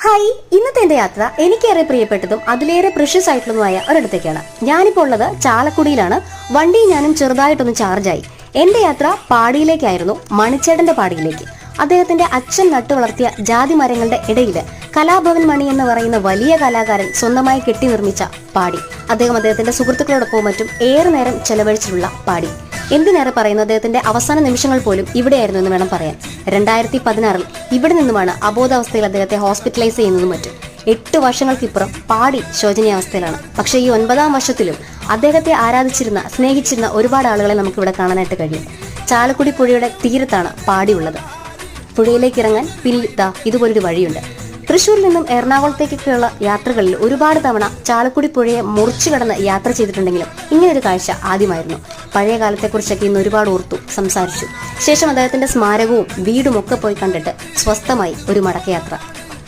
Hi, ഇന്നത്തെ എന്റെ യാത്ര എനിക്കേറെ പ്രിയപ്പെട്ടതും അതിലേറെ പ്രഷ്യസ് ആയിട്ടുള്ളതുമായ ഒരിടത്തേക്കാണ്. ഞാനിപ്പോൾ ഉള്ളത് ചാലക്കുടിയിലാണ്. വണ്ടി ഞാനും ചെറുതായിട്ടൊന്ന് ചാർജായി. എന്റെ യാത്ര പാടിയിലേക്കായിരുന്നു, മണിച്ചേട്ടന്റെ പാടിയിലേക്ക്. അദ്ദേഹത്തിന്റെ അച്ഛൻ നട്ടു വളർത്തിയ ജാതി മരങ്ങളുടെ ഇടയില് കലാഭവൻ മണി എന്ന് പറയുന്ന വലിയ കലാകാരൻ സ്വന്തമായി കെട്ടി നിർമ്മിച്ച പാടി. അദ്ദേഹത്തിന്റെ സുഹൃത്തുക്കളോടൊപ്പവും മറ്റും ഏറെ നേരം ചെലവഴിച്ചിട്ടുള്ള പാടി. എന്തിനേറെ പറയുന്നു, അദ്ദേഹത്തിന്റെ അവസാന നിമിഷങ്ങൾ പോലും ഇവിടെയായിരുന്നു എന്ന് വേണം പറയാൻ. 2016 ഇവിടെ നിന്നുമാണ് അബോധാവസ്ഥയിൽ അദ്ദേഹത്തെ ഹോസ്പിറ്റലൈസ് ചെയ്യുന്നതും മറ്റും. 8 വർഷങ്ങൾക്കിപ്പുറം പാടി ശോചനീയാവസ്ഥയിലാണ്. പക്ഷേ ഈ 9ാം വർഷത്തിലും അദ്ദേഹത്തെ ആരാധിച്ചിരുന്ന, സ്നേഹിച്ചിരുന്ന ഒരുപാട് ആളുകളെ നമുക്കിവിടെ കാണാനായിട്ട് കഴിയും. ചാലക്കുടി പുഴയുടെ തീരത്താണ് പാടിയുള്ളത്. പുഴയിലേക്ക് ഇറങ്ങാൻ പിന്നിൽ ഇതുപോലൊരു വഴിയുണ്ട്. തൃശ്ശൂരിൽ നിന്നും എറണാകുളത്തേക്കൊക്കെയുള്ള യാത്രകളിൽ ഒരുപാട് തവണ ചാലക്കുടി പുഴയെ മുറിച്ചു കടന്ന് യാത്ര ചെയ്തിട്ടുണ്ടെങ്കിലും ഇങ്ങനൊരു കാഴ്ച ആദ്യമായിരുന്നു. പഴയ കാലത്തെക്കുറിച്ചൊക്കെ ഇന്ന് ഒരുപാട് ഓർത്തു, സംസാരിച്ചു. ശേഷം അദ്ദേഹത്തിന്റെ സ്മാരകവും വീടും ഒക്കെ പോയി കണ്ടിട്ട് സ്വസ്ഥമായി ഒരു മടക്കയാത്ര.